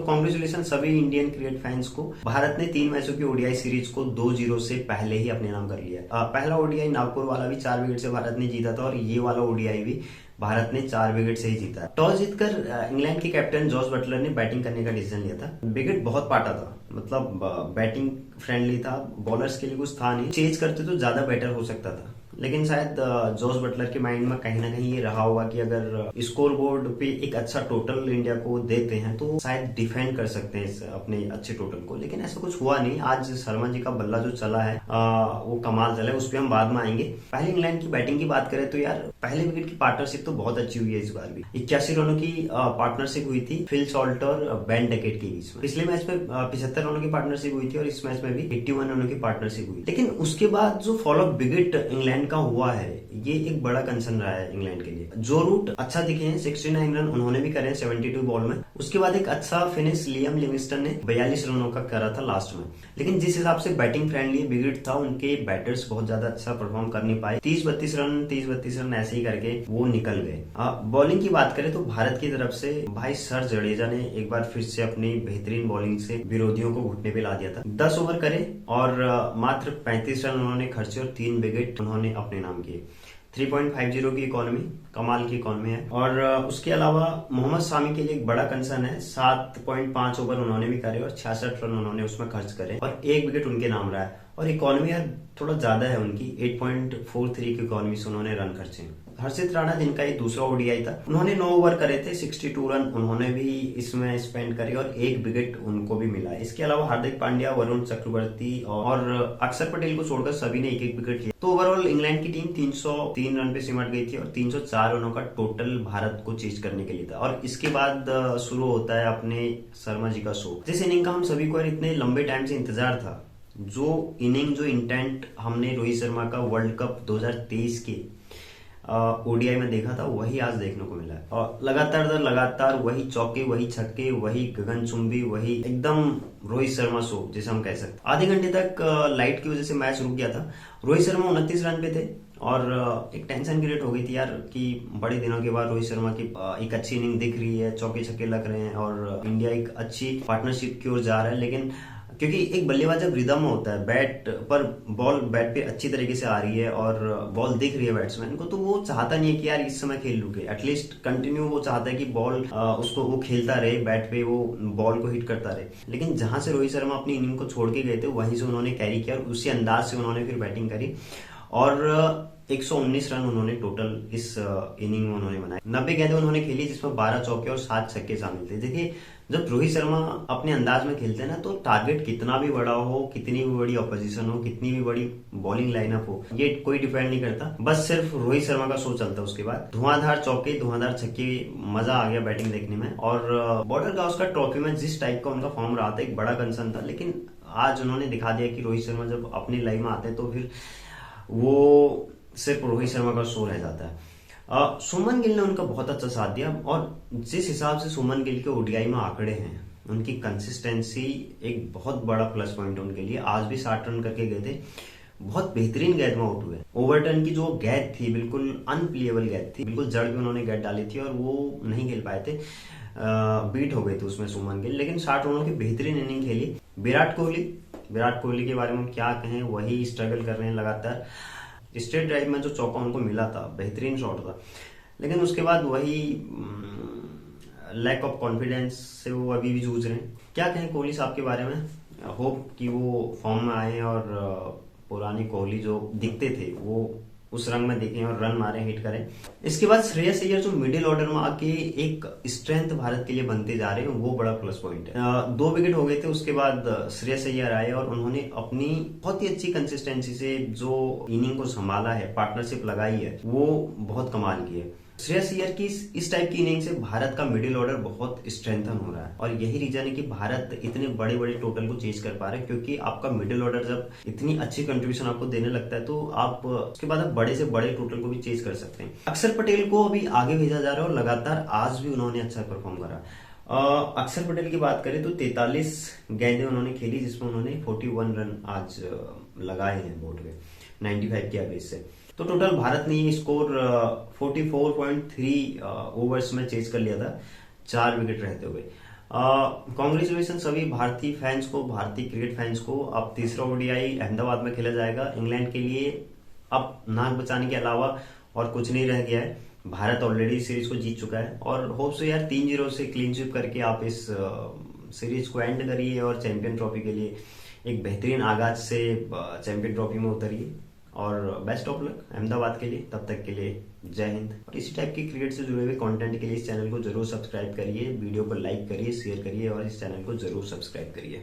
Congratulation सभी Indian cricket fans को। भारत ने 3 मैचों की ओडीआई सीरीज को 2-0 से पहले ही अपने नाम कर लिया। पहला ओडीआई नागपुर वाला भी 4 विकेट से भारत ने जीता था और ये वाला ओडीआई भी भारत ने 4 विकेट से ही जीता। टॉस जीतकर इंग्लैंड के कैप्टन जॉस बटलर ने बैटिंग करने का डिसीजन लिया था। विकेट बहुत पाटा था, मतलब बैटिंग फ्रेंडली था, बॉलर्स के लिए कुछ था नहीं। चेज करते तो ज्यादा बेटर हो सकता था, लेकिन शायद जॉस बटलर के माइंड में कहीं ना कहीं ये रहा होगा कि अगर स्कोर बोर्ड पे एक अच्छा टोटल इंडिया को देते हैं तो शायद डिफेंड कर सकते हैं इस अपने अच्छे टोटल को, लेकिन ऐसा कुछ हुआ नहीं। आज शर्मा जी का बल्ला जो चला है वो कमाल चला है, उस पर हम बाद में आएंगे। पहले इंग्लैंड की बैटिंग की बात करें तो यार पहले विकेट की पार्टनरशिप तो बहुत अच्छी हुई है इस बार भी। 81 रनों की पार्टनरशिप हुई थी फिल सॉल्ट और बेन डेकेट के बीच में। पिछले मैच में 75 रनों की पार्टनरशिप हुई थी और इस मैच में भी 81 रनों की पार्टनरशिप हुई। लेकिन उसके बाद जो फॉलो विकेट इंग्लैंड का हुआ है ये एक बड़ा कंसर्न रहा है इंग्लैंड के लिए। जो रूट अच्छा दिखे हैं, 69 रन उन्होंने भी करे 72 बॉल में। उसके बाद एक अच्छा फिनिश लियाम लिविंगस्टन ने 42 रनों का करा था लास्ट में। लेकिन जिस हिसाब से बैटिंग फ्रेंडली विकेट था, उनके बैटर्स बहुत ज्यादा अच्छा परफॉर्म कर नहीं पाए। 30-32 रन ऐसे ही करके वो निकल गए। बॉलिंग की बात करें तो भारत की तरफ से भाई सर जडेजा ने एक बार फिर से अपनी बेहतरीन बॉलिंग से विरोधियों को घुटने पे ला दिया था। 10 ओवर करे और मात्र 35 रन उन्होंने खर्चे और 3 विकेट उन्होंने अपने नाम किए। 3.50 की इकोनॉमी, कमाल की इकोनॉमी है। और उसके अलावा मोहम्मद शामी के लिए एक बड़ा कंसर्न है। 7.5 ओवर उन्होंने भी करे और 66 रन उन्होंने उसमें खर्च करे और 1 विकेट उनके नाम रहा है। और इकोनॉमी यार थोड़ा ज्यादा है उनकी, 8.43 की इकोनॉमी से उन्होंने रन खर्चे। हर्षित राणा जिनका ये दूसरा ओडीआई था, उन्होंने 9 ओवर करे थे, 62 रन उन्होंने भी इसमें स्पेंड करे और 1 विकेट उनको भी मिला। इसके अलावा हार्दिक पांड्या, वरुण चक्रवर्ती और अक्षर पटेल को छोड़कर सभी ने 1-1 विकेट लिया। तो ओवरऑल इंग्लैंड की टीम 303 रन पे सिमट गई थी और 304 रनों का टोटल भारत को चेज करने के लिए था। और इसके बाद शुरू होता है अपने शर्मा जी का शो। जिस इनिंग का हम सभी को इतने लंबे टाइम से इंतजार था, जो इनिंग जो इंटेंट हमने रोहित शर्मा का वर्ल्ड कप 2023 के ओडीआई में देखा था, वही आज देखने को मिला है। और लगातार वही चौके, वही छक्के, वही गगनचुंबी, वही एकदम रोहित शर्मा शो जिसे हम कह सकते। आधे घंटे तक लाइट की वजह से मैच रुक गया था। रोहित शर्मा 29 रन पे थे और एक टेंशन क्रिएट हो गई थी यार कि बड़े दिनों के बाद रोहित शर्मा की एक अच्छी इनिंग दिख रही है, चौके छक्के लग रहे हैं और इंडिया एक अच्छी पार्टनरशिप की ओर जा रहा है। लेकिन क्योंकि एक बल्लेबाज जब रिदम में होता है, बैट पर बॉल बैट पे अच्छी तरीके से आ रही है और बॉल दिख रही है बैट्समैन को, तो वो चाहता नहीं है कि यार इस समय खेल लूंगे। एटलीस्ट कंटिन्यू वो चाहता है कि बॉल उसको वो खेलता रहे, बैट पे वो बॉल को हिट करता रहे। लेकिन जहां से रोहित शर्मा अपनी इनिंग को छोड़ के गए थे, वहीं से उन्होंने कैरी किया और उसी अंदाज से उन्होंने फिर बैटिंग करी और 119 रन उन्होंने टोटल इस इनिंग में उन्होंने बनाए। 90 गेंदें उन्होंने खेली जिसमें 12 चौके और 7 छक्के शामिल थे। देखिए जब रोहित शर्मा अपने अंदाज में खेलते हैं ना, तो टारगेट कितना भी बड़ा हो, कितनी भी बड़ी ऑपोजिशन हो, कितनी भी बड़ी बॉलिंग लाइनअप हो, ये कोई डिपेंड नहीं करता। बस सिर्फ रोहित शर्मा का शो चलता है। उसके बाद धुआंधार चौके, धुआंधार छक्के, मजा आ गया बैटिंग देखने में। और बॉर्डर गावस्कर ट्रॉफी में जिस टाइप का उनका फॉर्म रहा था, एक बड़ा कंसर्न था, लेकिन आज उन्होंने दिखा दिया कि रोहित शर्मा जब अपनी लाइन में आते हैं तो फिर वो सिर्फ रोहित शर्मा का शो रह जाता है। सुमन गिल ने उनका बहुत अच्छा साथ दिया और जिस हिसाब से सुमन गिल के ओडीआई में आंकड़े हैं, उनकी कंसिस्टेंसी एक बहुत बड़ा प्लस पॉइंट है उनके लिए। आज भी 60 रन करके गए थे, बहुत बेहतरीन गेंद में आउट हुए। ओवरटर्न की जो गेंद थी बिल्कुल अनप्लेएबल गेंद थी, बिल्कुल जड़ पे उन्होंने गेंद डाली थी और वो नहीं खेल पाए थे, बीट हो गए थे उसमें सुमन गिल। लेकिन 60 रनों की बेहतरीन इनिंग खेली। विराट कोहली के बारे में क्या कहें, वही स्ट्रगल कर रहे हैं लगातार। स्ट्रेट ड्राइव में जो चौका उनको मिला था, बेहतरीन शॉट था, लेकिन उसके बाद वही लैक ऑफ कॉन्फिडेंस से वो अभी भी जूझ रहे हैं। क्या कहें कोहली साहब के बारे में, होप कि वो फॉर्म में आए और पुरानी कोहली जो दिखते थे वो उस रंग में दिखें और रन मारे, हिट करें। इसके बाद श्रेयस अय्यर जो मिडिल ऑर्डर में आके एक स्ट्रेंथ भारत के लिए बनते जा रहे हैं, वो बड़ा प्लस पॉइंट है। 2 विकेट हो गए थे, उसके बाद श्रेयस अय्यर आए और उन्होंने अपनी बहुत ही अच्छी कंसिस्टेंसी से जो इनिंग को संभाला है, पार्टनरशिप लगाई है, वो बहुत कमाल की है। श्रेयस अय्यर की इस टाइप की इनिंग से भारत का मिडिल ऑर्डर बहुत स्ट्रेंथन हो रहा है और यही रीजन है कि भारत इतने बड़े बड़े टोटल को चेज कर पा रहे हैं, क्योंकि आपका मिडिल ऑर्डर जब इतनी अच्छी कंट्रीब्यूशन आपको देने लगता है तो आप उसके बाद आप बड़े से बड़े टोटल को भी चेज कर सकते हैं। अक्षर पटेल को अभी आगे भेजा जा रहा है और लगातार आज भी उन्होंने अच्छा परफॉर्म करा। अक्षर पटेल की बात करें तो 43 गेंदें उन्होंने खेली जिसमें उन्होंने 41 रन आज लगाए हैं बोर्ड पे 95 की एवरेज से। तो टोटल भारत ने ये स्कोर 44.3 ओवर्स में चेज कर लिया था, 4 विकेट रहते हुए। कॉन्ग्रेचुलेशन सभी भारतीय फैंस को, भारतीय क्रिकेट फैंस को। अब तीसरा ओडीआई अहमदाबाद में खेला जाएगा इंग्लैंड के लिए। अब नाक बचाने के अलावा और कुछ नहीं रह गया है। भारत ऑलरेडी सीरीज को जीत चुका है और होप सो यार 3-0 से क्लीन स्वीप करके आप इस सीरीज को एंड करिए और चैंपियन ट्रॉफी के लिए एक बेहतरीन आगाज से चैंपियन ट्रॉफी में उतरिए। और बेस्ट ऑफ लक अहमदाबाद के लिए। तब तक के लिए जय हिंद। और इसी टाइप की क्रिकेट से जुड़े हुए कंटेंट के लिए इस चैनल को जरूर सब्सक्राइब करिए, वीडियो को लाइक करिए, शेयर करिए और इस चैनल को जरूर सब्सक्राइब करिए।